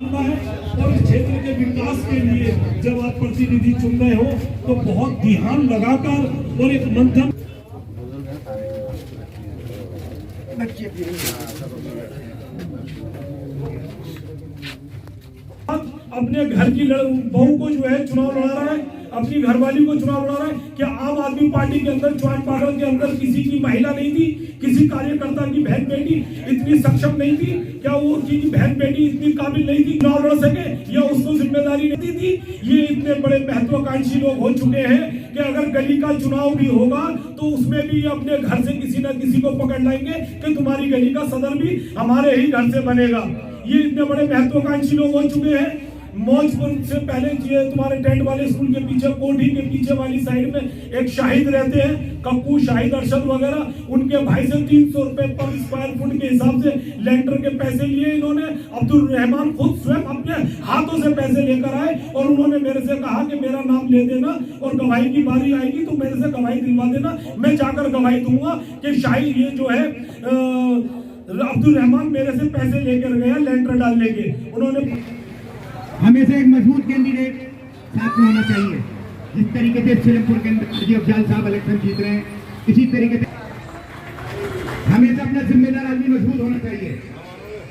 और इस क्षेत्र के विकास के लिए जब आप प्रतिनिधि चुन रहे हो तो बहुत ध्यान लगाकर और एक मंथन अपने घर की बहू को जो है चुनाव लड़ा रहा है, अपनी घरवाली को चुनाव लड़ा रहा है। क्या आम आदमी पार्टी के अंदर ज्वाइंट पागल के अंदर किसी की महिला नहीं थी, किसी कार्यकर्ता की बहन बेटी इतनी सक्षम नहीं थी? क्या वो की बहन बेटी इतनी काबिल नहीं थी चुनाव लड़ सके, या उसको जिम्मेदारी नहीं थी? ये इतने बड़े महत्वाकांक्षी लोग हो चुके हैं कि अगर गली का चुनाव भी होगा तो उसमें भी अपने घर से किसी न किसी को पकड़ लाएंगे कि तुम्हारी गली का सदर भी हमारे ही घर से बनेगा। ये इतने बड़े महत्वाकांक्षी लोग हो चुके हैं। मौजपुर से पहले तुम्हारे टेंट वाले स्कूल के पीछे, कोठी के पीछे वाली साइड में एक शाहिद रहते हैं, कप्पू शाहिद अरशद वगैरह, उनके भाई से 300 रुपए पर स्क्वायर फुट के हिसाब से लेंटर के पैसे लिए इन्होंने। अब्दुल रहमान खुद स्वयं अपने हाथों से पैसे लेकर आए और उन्होंने मेरे से कहा कि मेरा नाम ले देना और गवाही की बारी आएगी तो मेरे से गवाही दिलवा देना, मैं जाकर गवाही दूंगा कि शाहिद ये जो है अब्दुल रहमान मेरे से पैसे लेकर गया लेंटर डालने के। उन्होंने हमेशा एक मजबूत कैंडिडेट साथ में होना चाहिए। जिस तरीके से सिलमपुर के अंदर अफजाल साहब इलेक्शन जीत रहे हैं, इसी तरीके से हमेशा अपना जिम्मेदार आदमी मजबूत होना चाहिए,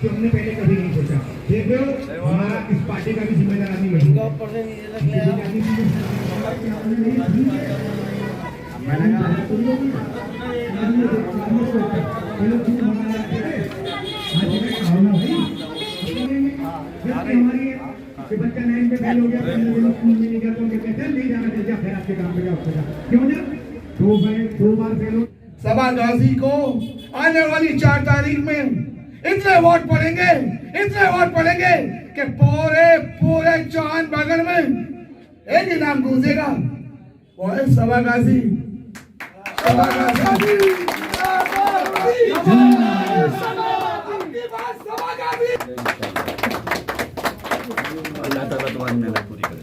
जो हमने पहले कभी नहीं सोचा। देख रहे हो हमारा इस पार्टी का भी जिम्मेदार आदमी मजबूत कि बच्चा 9 पे फेल हो गया, 15 दिन स्कूल में नहीं गया तो कहते नहीं जाना चाहिए, फिर आपके काम पे जाओ। क्यों ना 2 बार फेल हो। सभा गाजी को आने वाली 4 तारीख में इतने वोट पड़ेंगे, इतने वोट पड़ेंगे कि पूरे चांद बागन में एक ही नाम गूंजेगा, वो है सभा गाजी। सभा गाजी अल्लाह ताला तुम्हारी मेहनत पूरी करे।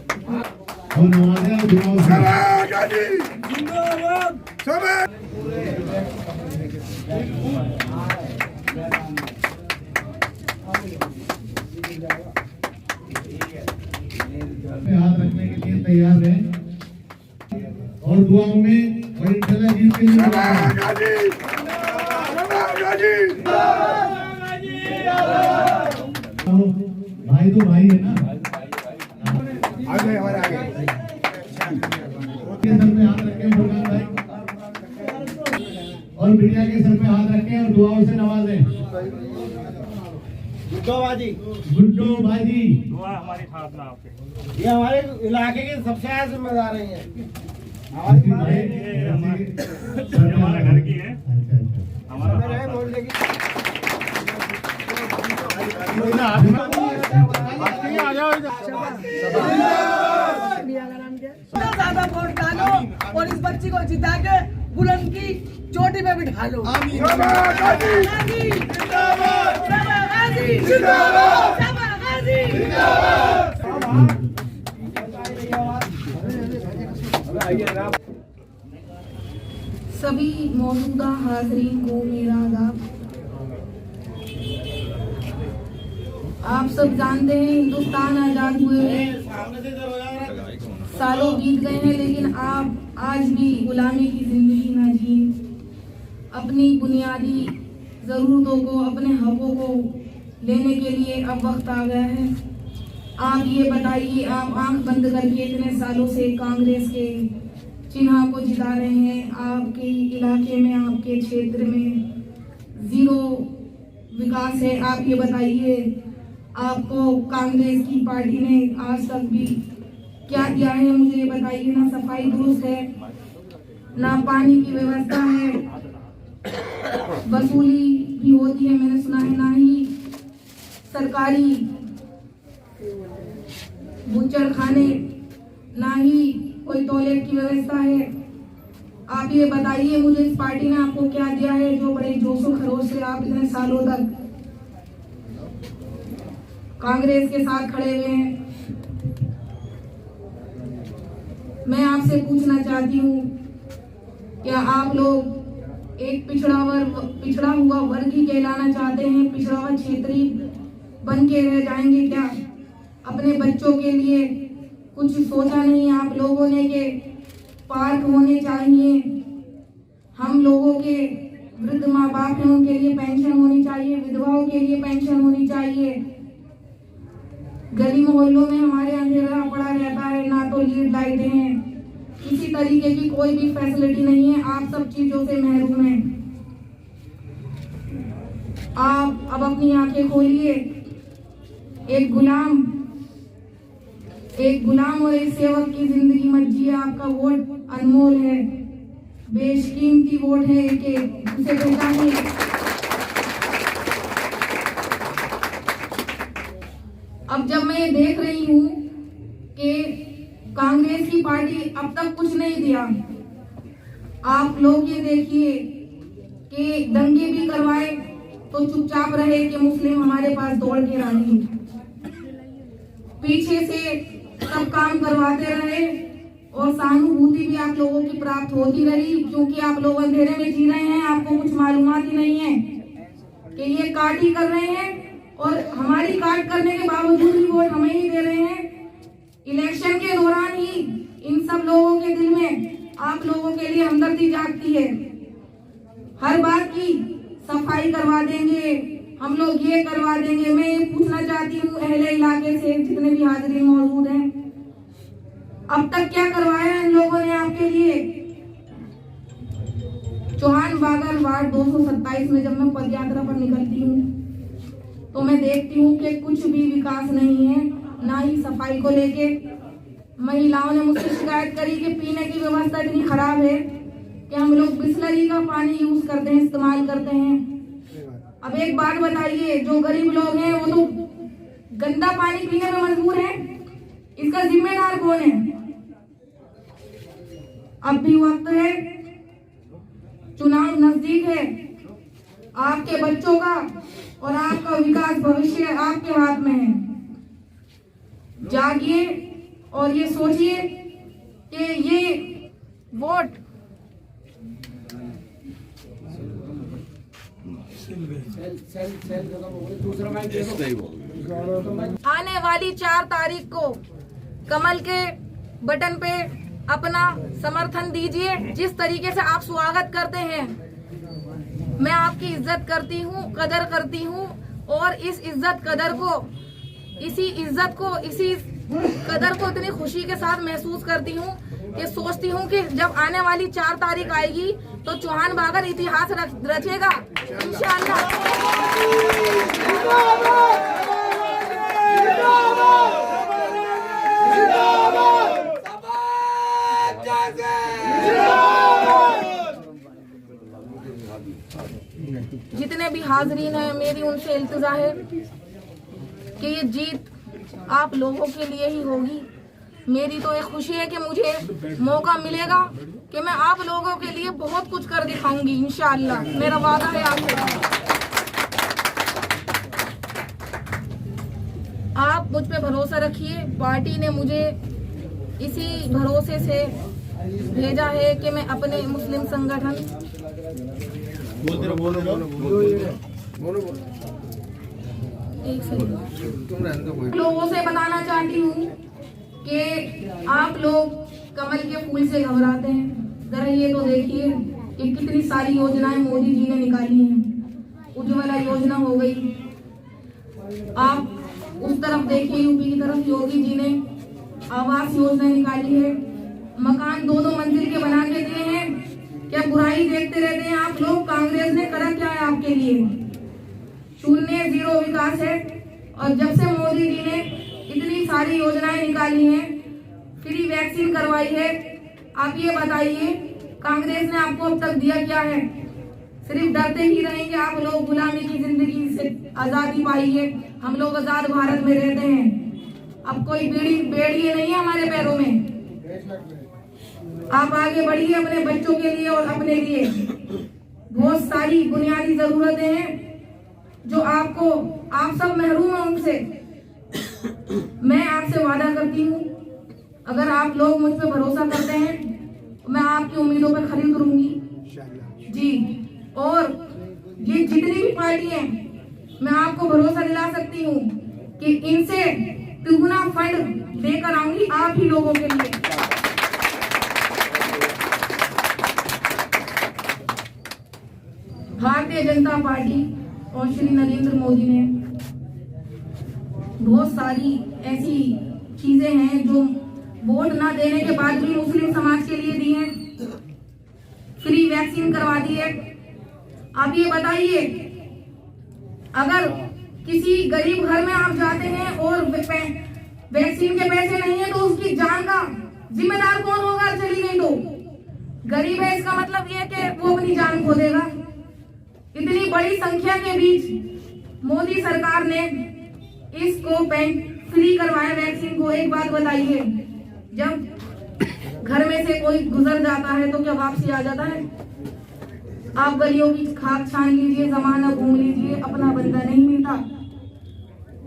हाथ रखने के लिए तैयार है और दुआओं में और इंशाल्लाह जीत के लिए भाई तो भाई है ना। आगे हमारे आगे सर पे हाथ रखें फुरकान भाई, और मीडिया के सर पे हाथ रखें और दुआओं से नवाजें। गुड्डो बाजी दुआ हमारी खास ना आपके, ये हमारे इलाके के सबसे जिम्मेदार हैं। हमारे घर की है। हमारा बोलने की ज्यादा वोट डालो और इस बच्ची को जिता के बुलंद की चोटी पे बिठा लो। सभी मौजूदा हाज़रीन को मेरा आदाब। आप सब जानते हैं हिंदुस्तान आजाद हुए सालों बीत गए हैं, लेकिन आप आज भी गुलामी की जिंदगी ना जिए। अपनी बुनियादी ज़रूरतों को, अपने हकों को लेने के लिए अब वक्त आ गया है। आप ये बताइए, आप आंख बंद करके इतने सालों से कांग्रेस के चिन्ह को जिता रहे हैं, आपके इलाके में, आपके क्षेत्र में जीरो विकास है। आप ये बताइए, आपको कांग्रेस की पार्टी ने आज तक भी क्या दिया है? मुझे ये बताइए। ना सफाई दुरुस्त है, ना पानी की व्यवस्था है, वसूली भी होती है मैंने सुना है, ना ही सरकारी बुचर खाने, ना ही कोई टॉयलेट की व्यवस्था है। आप ये बताइए मुझे, इस पार्टी ने आपको क्या दिया है जो बड़े जोशो खरोश से आप इतने सालों तक कांग्रेस के साथ खड़े हुए हैं? मैं आपसे पूछना चाहती हूँ, क्या आप लोग एक पिछड़ा हुआ वर्ग ही कहलाना चाहते हैं? पिछड़ा हुआ क्षेत्रीय बन के रह जाएंगे क्या? अपने बच्चों के लिए कुछ सोचा नहीं आप लोगों ने कि पार्क होने चाहिए, हम लोगों के वृद्ध माँ बाप हैं उनके लिए पेंशन होनी चाहिए, विधवाओं के लिए पेंशन होनी चाहिए। गली मोहल्लों में हमारे अंधेरा पड़ा रहता है, ना तो लीड लाइटें हैं, किसी तरीके की कोई भी फैसिलिटी नहीं है, आप सब चीजों से महरूम हैं। आप अब अपनी आंखें खोलिए, एक गुलाम और एक सेवक की जिंदगी मत जिए। आपका वोट अनमोल है, बेशकीमती वोट है, एक उसे पहचानिए। अब जब मैं ये देख रही हूँ कि कांग्रेस की पार्टी अब तक कुछ नहीं दिया, आप लोग ये देखिए कि दंगे भी करवाए तो चुपचाप रहे कि मुस्लिम हमारे पास दौड़ के आएंगे, पीछे से सब काम करवाते रहे और सहानुभूति भी आप लोगों की प्राप्त होती रही, क्योंकि आप लोग अंधेरे में जी रहे हैं, आपको कुछ मालूमात ही नहीं है कि ये काट ही कर रहे हैं और हमारी काट करने के बावजूद भी वोट हमें ही दे रहे हैं। इलेक्शन के दौरान ही इन सब लोगों के दिल में आप लोगों के लिए हमदर्दी जागती है, हर बात की सफाई करवा देंगे, हम लोग ये करवा देंगे। मैं ये पूछना चाहती हूँ अहले इलाके से जितने भी हाजिरीन मौजूद हैं, अब तक क्या करवाया इन लोगों ने आपके लिए? चौहान बागर वार्ड 227 में जब मैं पद यात्रा पर निकलती हूँ तो मैं देखती हूँ कि कुछ भी विकास नहीं है, ना ही सफाई को लेके। महिलाओं ने मुझसे शिकायत करी कि पीने की व्यवस्था इतनी खराब है कि हम लोग बिस्लरी का पानी यूज करते हैं, इस्तेमाल करते हैं। अब एक बात बताइए, जो गरीब लोग हैं वो तो गंदा पानी पीने में मजबूर हैं, इसका जिम्मेदार कौन है? अब भी वक्त है, चुनाव नजदीक है, आपके बच्चों का और आपका विकास भविष्य आपके हाथ में है। जागिए और ये सोचिए कि ये वोट आने वाली 4 तारीख को कमल के बटन पे अपना समर्थन दीजिए। जिस तरीके से आप स्वागत करते हैं, मैं आपकी इज्जत करती हूँ, कदर करती हूँ और इस इज्जत कदर को, इसी कदर को इतनी खुशी के साथ महसूस करती हूँ कि सोचती हूँ कि जब आने वाली 4 तारीख आएगी तो चौहान बागर इतिहास रचेगा इंशाअल्लाह। जितने भी हाजरीन हैं, मेरी उनसे इल्तिजा है कि ये जीत आप लोगों के लिए ही होगी। मेरी तो एक खुशी है कि मुझे मौका मिलेगा कि मैं आप लोगों के लिए बहुत कुछ कर दिखाऊंगी इंशाअल्लाह, मेरा वादा है आपसे। आप मुझ पे भरोसा रखिए, पार्टी ने मुझे इसी भरोसे से भेजा है कि मैं अपने मुस्लिम संगठन लोगों से बताना चाहती हूँ कि आप लोग कमल के फूल से घबराते हैं। जरा ये तो देखिए कि कितनी सारी योजनाएं मोदी जी ने निकाली हैं। उज्ज्वला योजना हो गई, आप उस तरफ देखिए यूपी की तरफ योगी जी ने आवास योजना निकाली है, मकान 2-2 मंजिल के बना के दिए हैं। क्या बुराई देखते रहते हैं आप लोग? कांग्रेस ने करा क्या है आपके लिए? 0 विकास है। और जब से मोदी जी ने इतनी सारी योजनाएं निकाली हैं, फ्री वैक्सीन करवाई है, आप ये बताइए कांग्रेस ने आपको अब तक दिया क्या है? सिर्फ डरते ही रहेंगे आप लोग। गुलामी की जिंदगी से आजादी पाई है, हम लोग आजाद भारत में रहते हैं। अब कोई बेड़िए नहीं है हमारे पैरों में। आप आगे बढ़िए अपने बच्चों के लिए और अपने लिए। बहुत सारी बुनियादी जरूरतें हैं जो आप सब महरूम हैं उनसे। मैं आपसे वादा करती हूँ, अगर आप लोग मुझ पे भरोसा करते हैं तो मैं आपकी उम्मीदों पे खरी उतरूंगी जी। और ये जितनी भी पार्टी हैं, मैं आपको भरोसा दिला सकती हूँ कि इनसे तिगुना फंड लेकर आऊंगी आप ही लोगों के लिए। भारतीय जनता पार्टी और श्री नरेंद्र मोदी ने बहुत सारी ऐसी चीजें हैं जो वोट ना देने के बाद भी मुस्लिम समाज के लिए दी हैं। फ्री वैक्सीन करवा दी है। आप ये बताइए, अगर किसी गरीब घर में आप जाते हैं और वैक्सीन के पैसे नहीं है तो उसकी जान का जिम्मेदार कौन होगा? चली गई तो गरीब है, इसका मतलब ये है कि वो अपनी जान खो देगा। इतनी बड़ी संख्या के बीच मोदी सरकार ने इसको फ्री करवाया वैक्सीन को। एक बात बताइए, जब घर में से कोई गुजर जाता है तो क्या वापसी आ जाता है? आप गलियों की खाक छान लीजिए, जमाना घूम लीजिए, अपना बंदा नहीं मिलता।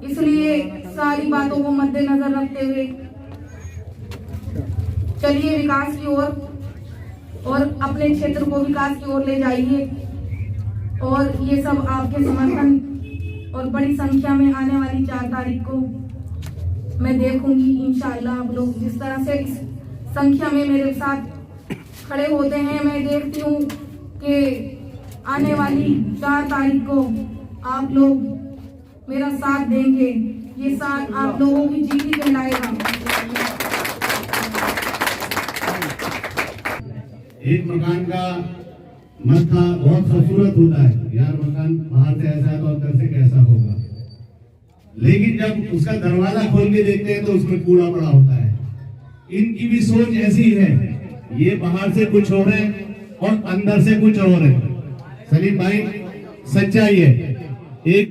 इसलिए सारी बातों को मद्देनजर रखते हुए चलिए विकास की ओर और अपने क्षेत्र को विकास की ओर ले जाइए। और ये सब आपके समर्थन और बड़ी संख्या में आने वाली 4 तारीख को मैं देखूंगी इंशाअल्लाह। आप लोग जिस तरह से इस संख्या में मेरे साथ खड़े होते हैं, मैं देखती हूँ कि आने वाली 4 तारीख को आप लोग मेरा साथ देंगे। ये साथ आप लोगों की जीत ही कहलाएगा। एक मकान का मत्था बहुत खूबसूरत होता है, यार मकान बाहर से ऐसा है तो अंदर से कैसा होगा, लेकिन जब उसका दरवाजा खोल के देखते हैं तो उसमें कूड़ा पड़ा होता है। इनकी भी सोच ऐसी है, ये बाहर से कुछ हो रहे हैं और अंदर से कुछ और है। सलीम भाई, सच्चाई है। एक